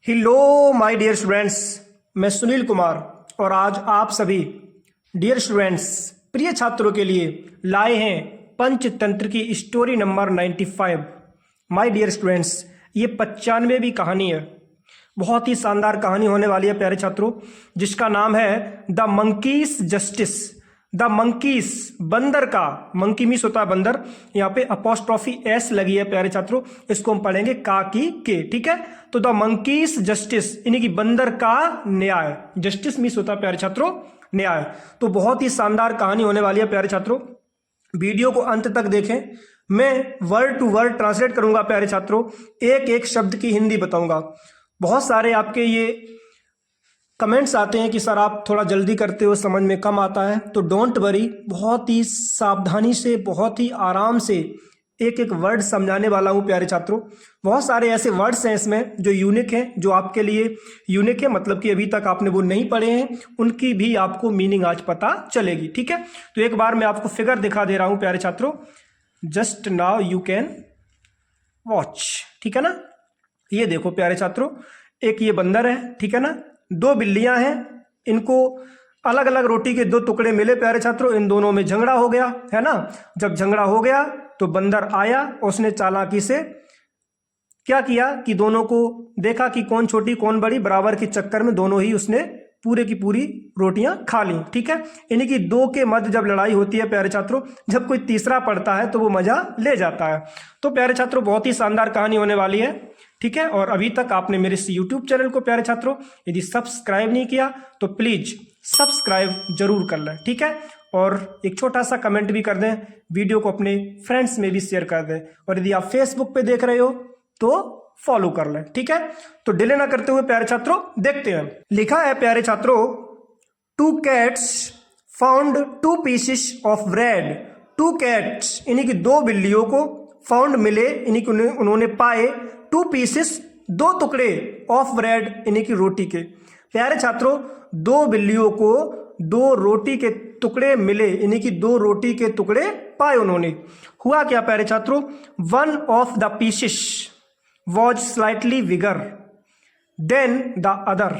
Hello my dear students, मैं सुनील कुमार और आज आप सभी डियर स्टूडेंट्स प्रिय छात्रों के लिए लाए हैं पंचतंत्र की story number 95। My dear students, ये 95वीं कहानी है। बहुत ही शानदार कहानी होने वाली है प्यारे छात्रों, जिसका नाम है the monkeys justice. The monkeys, बंदर का, मंकी मीन्स होता है बंदर, यहाँ पे अपोस्ट्रॉफी एस लगी है प्यारे छात्रों, इसको हम पढ़ेंगे का की के, ठीक है। तो द मंकीस जस्टिस यानी कि बंदर का न्याय, जस्टिस मीन्स होता है प्यारे छात्रों न्याय। तो बहुत ही शानदार कहानी होने वाली है प्यारे छात्रों, वीडियो को अंत तक देखें। मैं वर्ड टू वर्ड ट्रांसलेट करूंगा प्यारे छात्रों, एक एक शब्द की हिंदी बताऊंगा। बहुत सारे आपके ये कमेंट्स आते हैं कि सर आप थोड़ा जल्दी करते हो, समझ में कम आता है, तो डोंट वरी, बहुत ही सावधानी से, बहुत ही आराम से एक एक वर्ड समझाने वाला हूं प्यारे छात्रों। बहुत सारे ऐसे वर्ड्स हैं इसमें जो यूनिक हैं, जो आपके लिए यूनिक है, मतलब कि अभी तक आपने वो नहीं पढ़े हैं, उनकी भी आपको मीनिंग आज पता चलेगी, ठीक है। तो एक बार मैं आपको फिगर दिखा दे रहा हूं प्यारे छात्रों, just now you can watch, ठीक है ना। ये देखो प्यारे छात्रों, एक ये बंदर है, ठीक है ना, दो बिल्लियां हैं, इनको अलग अलग रोटी के दो टुकड़े मिले प्यारे छात्रों, इन दोनों में झगड़ा हो गया है ना। जब झगड़ा हो गया तो बंदर आया, उसने चालाकी से क्या किया कि दोनों को देखा कि कौन छोटी कौन बड़ी, बराबर के चक्कर में दोनों ही उसने पूरे की पूरी रोटियां खा ली, ठीक है। यानी कि दो के मध्य जब लड़ाई होती है प्यारे छात्रों, जब कोई तीसरा पड़ता है तो वो मजा ले जाता है। तो प्यारे छात्रों बहुत ही शानदार कहानी होने वाली है, ठीक है। और अभी तक आपने मेरे इस यूट्यूब चैनल को प्यारे छात्रों यदि सब्सक्राइब नहीं किया तो प्लीज सब्सक्राइब जरूर कर लें, ठीक है। और एक छोटा सा कमेंट भी कर दें, वीडियो को अपने फ्रेंड्स में भी शेयर कर दें, और यदि आप फेसबुक पे देख रहे हो तो फॉलो कर लें, ठीक है। तो डिले ना करते हुए प्यारे छात्रों देखते हैं। लिखा है प्यारे छात्रों, two cats found two pieces of bread. Two cats यानी कि दो बिल्लियों को, फाउंड मिले यानी कि उन्होंने पाए, टू पीसेस दो टुकड़े, ऑफ ब्रेड यानी कि रोटी के। प्यारे छात्रों दो बिल्लियों को दो रोटी के टुकड़े मिले यानी कि दो रोटी के टुकड़े पाए उन्होंने। हुआ क्या प्यारे छात्रों, one of the pieces was slightly bigger than the other.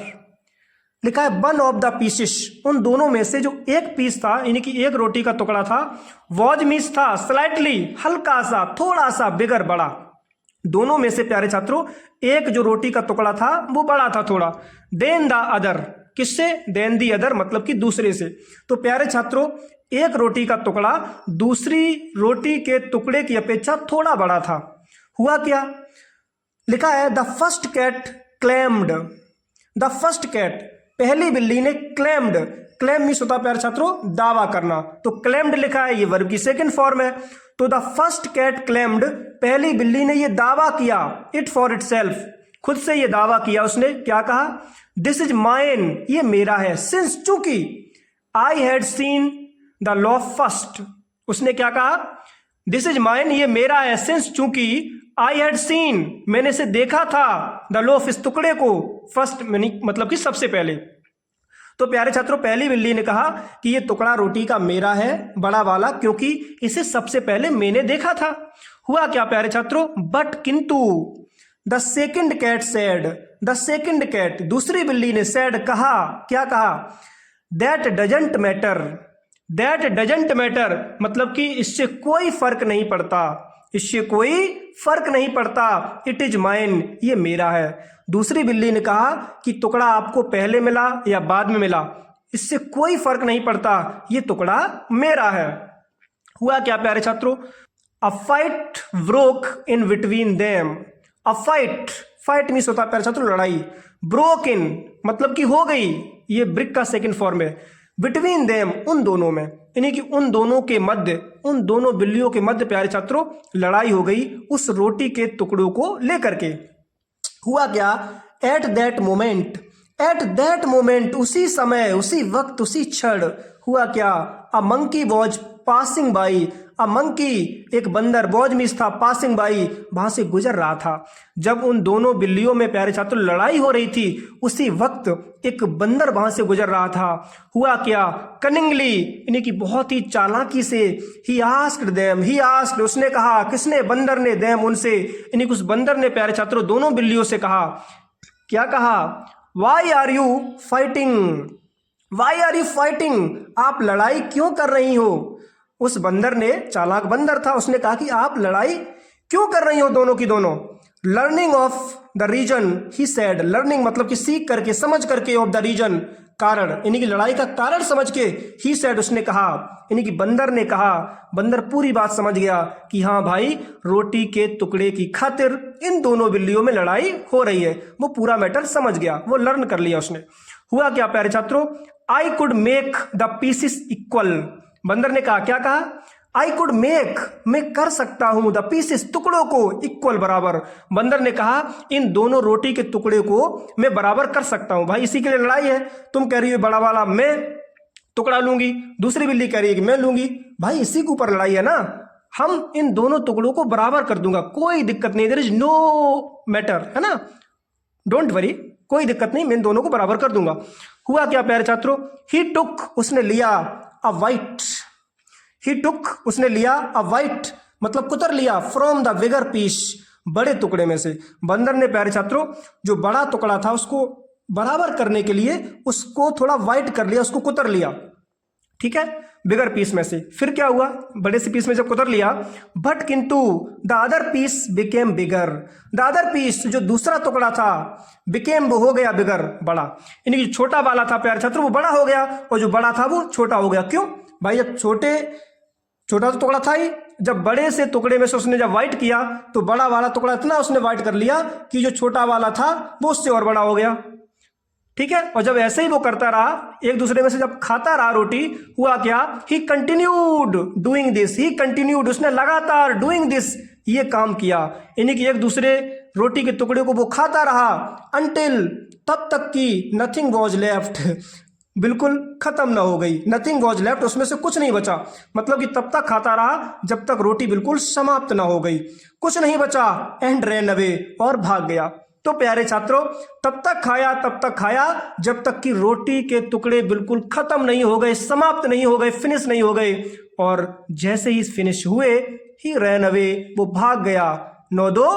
लिखा है वन ऑफ द पीसेस, उन दोनों में से जो एक पीस था यानी कि एक रोटी का टुकड़ा था, वॉज मीन्स था, स्लाइटली हल्का सा, थोड़ा सा, बिगर बड़ा। दोनों में से प्यारे छात्रों एक जो रोटी का टुकड़ा था वो बड़ा था थोड़ा, देन द अदर, किससे, देन दी अदर मतलब कि दूसरे से। तो प्यारे छात्रों एक रोटी का टुकड़ा दूसरी रोटी के टुकड़े की अपेक्षा थोड़ा बड़ा था। हुआ क्या, लिखा है the first cat claimed. The first cat, पहली बिल्ली ने क्लेम्ड, क्लेम मीन्स होता है प्यारे छात्रों दावा करना, तो क्लेम्ड लिखा है, ये वर्ब की सेकंड फॉर्म है। तो द फर्स्ट कैट क्लेम्ड, पहली बिल्ली ने ये दावा किया, इट फॉर इटसेल्फ, खुद से ये दावा किया, उसने क्या कहा, दिस इज माइन, ये मेरा है, सिंस चूंकि, I had seen the law first, उसने क्या कहा, दिस इज माइन, ये मेरा है, सिंस चूंकि, आई हैड सीन, मैंने से देखा था, द लोफ, इस टुकड़े को, फर्स्ट मतलब कि सबसे पहले। तो प्यारे छात्रों पहली बिल्ली ने कहा कि ये टुकड़ा रोटी का मेरा है, बड़ा वाला, क्योंकि इसे सबसे पहले मैंने देखा था। हुआ क्या प्यारे छात्रों, बट किंतु, the second cat said, the second cat, दूसरी बिल्ली ने सेड कहा, क्या कहा, that doesn't matter, that doesn't matter मतलब कि इससे कोई फर्क नहीं पड़ता, इससे कोई फर्क नहीं पड़ता, इट इज माइन, ये मेरा है। दूसरी बिल्ली ने कहा कि टुकड़ा आपको पहले मिला या बाद में मिला, इससे कोई फर्क नहीं पड़ता, ये टुकड़ा मेरा है। हुआ क्या प्यारे छात्रों, a fight broke in between them. A fight, fight means होता है प्यारे छात्रों लड़ाई, ब्रोक इन मतलब कि हो गई, ये ब्रिक का सेकंड फॉर्म है, बिटवीन देम उन दोनों में, यानी कि उन दोनों के मध्य, उन दोनों बिल्लियों के मध्य प्यारे छात्रों लड़ाई हो गई उस रोटी के टुकड़ों को लेकर के। हुआ क्या, at that moment, at that moment, उसी समय, उसी वक्त, उसी क्षण हुआ क्या, a monkey was passing by, a monkey एक बंदर, वॉज मीन्स था, पासिंग बाई वहां से गुजर रहा था। जब उन दोनों बिल्लियों में प्यारे छात्रों लड़ाई हो रही थी उसी वक्त एक बंदर वहां से गुजर रहा था। हुआ क्या, कनिंगली यानी कि बहुत ही चालाकी से, he asked them, he asked उसने कहा, किसने, बंदर ने, देम उनसे, यानी कि उस बंदर ने प्यारे छात्रों दोनों बिल्लियों से कहा क्या कहा? Why are you fighting, why are you fighting, आप लड़ाई क्यों कर रही हो? उस बंदर ने, चालाक बंदर था, उसने कहा कि आप लड़ाई क्यों कर रही हो दोनों की दोनों? Learning of the reason he said, learning मतलब कि सीख करके, समझ करके, ऑफ द रीजन कारण, यानी कि लड़ाई का कारण समझ के, ही सेड उसने कहा, यानी कि बंदर ने कहा। बंदर पूरी बात समझ गया कि हाँ भाई, रोटी के टुकड़े की खातिर इन दोनों बिल्लियों में लड़ाई हो रही है। वो पूरा मैटर समझ गया, वो लर्न कर लिया उसने। हुआ क्या प्यारे छात्रों? I could make the pieces equal, बंदर ने कहा, क्या कहा? आई कुड मेक, मैं कर सकता हूं, द पीसेस, टुकड़ों को, इक्वल, बराबर। बंदर ने कहा इन दोनों रोटी के टुकड़े को मैं बराबर कर सकता हूं। भाई इसी के लिए लड़ाई है। तुम कह रही हो बड़ा वाला मैं टुकड़ा लूंगी, दूसरी बिल्ली कह रही है कि मैं लूंगी। भाई इसी के ऊपर लड़ाई है ना। हम इन दोनों टुकड़ों को बराबर कर दूंगा, कोई दिक्कत नहीं, देयर इज नो मैटर, है ना, डोंट वरी, कोई दिक्कत नहीं, मैं इन दोनों को बराबर कर दूंगा। हुआ क्या प्यारे छात्रों? ही टुक, उसने लिया, अ वाइट, ही टुक, उसने लिया, अ वाइट मतलब कुतर लिया, फ्रॉम द बिगर पीस, बड़े टुकड़े में से। बंदर ने प्यारे छात्रों जो बड़ा टुकड़ा था उसको बराबर करने के लिए उसको थोड़ा वाइट कर लिया, उसको कुतर लिया, ठीक है, बिगर पीस में से। फिर क्या हुआ? बड़े से पीस में जब कुतर लिया, बट किंतु the other piece became bigger, the other piece, जो दूसरा टुकड़ा था, बिकेम, वो हो गया बिगर, बड़ा, यानी कि छोटा वाला था प्यारे छात्रों वो बड़ा हो गया और जो बड़ा था वो छोटा हो गया। क्यों भाई? जब छोटा तो टुकड़ा था ही, जब बड़े से टुकड़े में से उसने जब व्हाइट किया तो बड़ा वाला टुकड़ा इतना उसने व्हाइट कर लिया कि जो छोटा वाला था वो उससे और बड़ा हो गया, ठीक है। और जब ऐसे ही वो करता रहा, एक दूसरे में से जब खाता रहा रोटी, हुआ क्या? ही continued doing this, he continued, उसने लगातार डूइंग दिस, ये काम किया, यानी कि एक दूसरे रोटी के टुकड़े को वो खाता रहा, अनटिल, तब तक कि नथिंग वॉज लेफ्ट, बिल्कुल खत्म ना हो गई, नथिंग वॉज लेफ्ट, उसमें से कुछ नहीं बचा, मतलब कि तब तक खाता रहा जब तक रोटी बिल्कुल समाप्त ना हो गई, कुछ नहीं बचा, एंड रैन अवे, और भाग गया। तो प्यारे छात्रों, तब तक खाया जब तक कि रोटी के टुकड़े बिल्कुल खत्म नहीं हो गए, समाप्त नहीं हो गए, फिनिश नहीं हो गए, और जैसे ही फिनिश हुए, ही रैन अवे, वो भाग गया। 9 2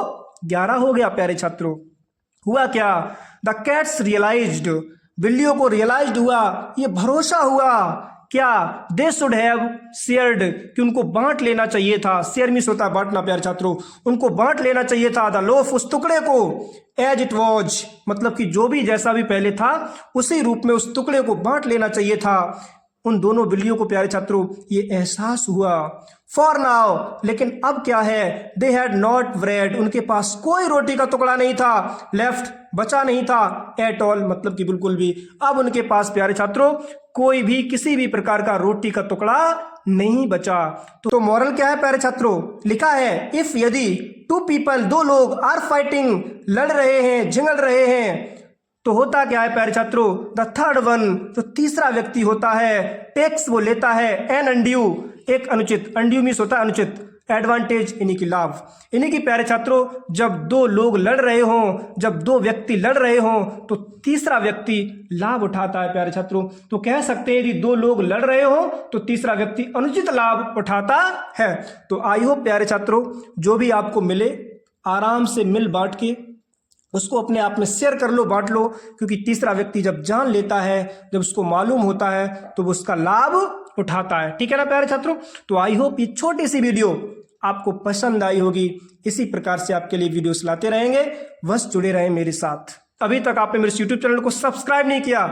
11 हो गया प्यारे छात्रों। हुआ क्या? द कैट्स रियलाइज्ड, बिल्लियों को रियलाइज्ड हुआ, ये भरोसा हुआ, क्या? दे शुड हैव शेयर्ड, कि उनको बांट लेना चाहिए था, शेयर मिस होता है बांटना प्यारे छात्रों, उनको बांट लेना चाहिए था, द लोफ, उस टुकड़े को, एज इट वॉज, मतलब कि जो भी जैसा भी पहले था उसी रूप में उस टुकड़े को बांट लेना चाहिए था। उन दोनों बिल्लियों को प्यारे छात्रों ये एहसास हुआ। फॉर नाउ, लेकिन अब क्या है? दे हैड नॉट ब्रेड, उनके पास कोई रोटी का टुकड़ा नहीं था, लेफ्ट, बचा नहीं था, एट ऑल, मतलब कि बिल्कुल भी। अब उनके पास प्यारे छात्रों कोई भी किसी भी प्रकार का रोटी का टुकड़ा नहीं बचा। तो मॉरल क्या है प्यारे छात्रों? लिखा है, इफ, यदि, टू पीपल, दो लोग, आर फाइटिंग, लड़ रहे हैं, झगड़ रहे हैं, तो होता क्या है प्यारे छात्रों? द थर्ड वन, जो तीसरा व्यक्ति होता है, टेक्स, वो लेता है, एन अनड्यू, एक अनुचित, अनड्यू मीन्स होता है अनुचित, एडवांटेज यानी कि लाभ। यानी कि प्यारे छात्रों जब दो लोग लड़ रहे हों, जब दो व्यक्ति लड़ रहे हों, तो तीसरा व्यक्ति लाभ उठाता है प्यारे छात्रों। तो कह सकते हैं यदि दो लोग लड़ रहे हों तो तीसरा व्यक्ति अनुचित लाभ उठाता है। तो आई होप प्यारे छात्रों जो भी आपको मिले आराम से मिल बांट के उसको अपने आप में शेयर कर लो, बांट लो, क्योंकि तीसरा व्यक्ति जब जान लेता है, जब उसको मालूम होता है, तो वो उसका लाभ उठाता है। ठीक है ना प्यारे छात्रों? तो आई होप ये छोटी सी वीडियो आपको पसंद आई होगी। इसी प्रकार से आपके लिए वीडियोस लाते रहेंगे, बस जुड़े रहें मेरे साथ। अभी तक आपने मेरे यूट्यूब चैनल को सब्सक्राइब नहीं किया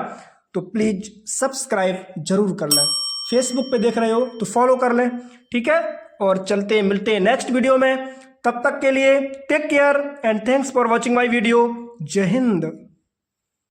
तो प्लीज सब्सक्राइब जरूर कर लें। फेसबुक पे देख रहे हो तो फॉलो कर लें, ठीक है? और चलते मिलते हैं नेक्स्ट वीडियो में। तब तक के लिए take care and thanks for watching my video. जय हिंद।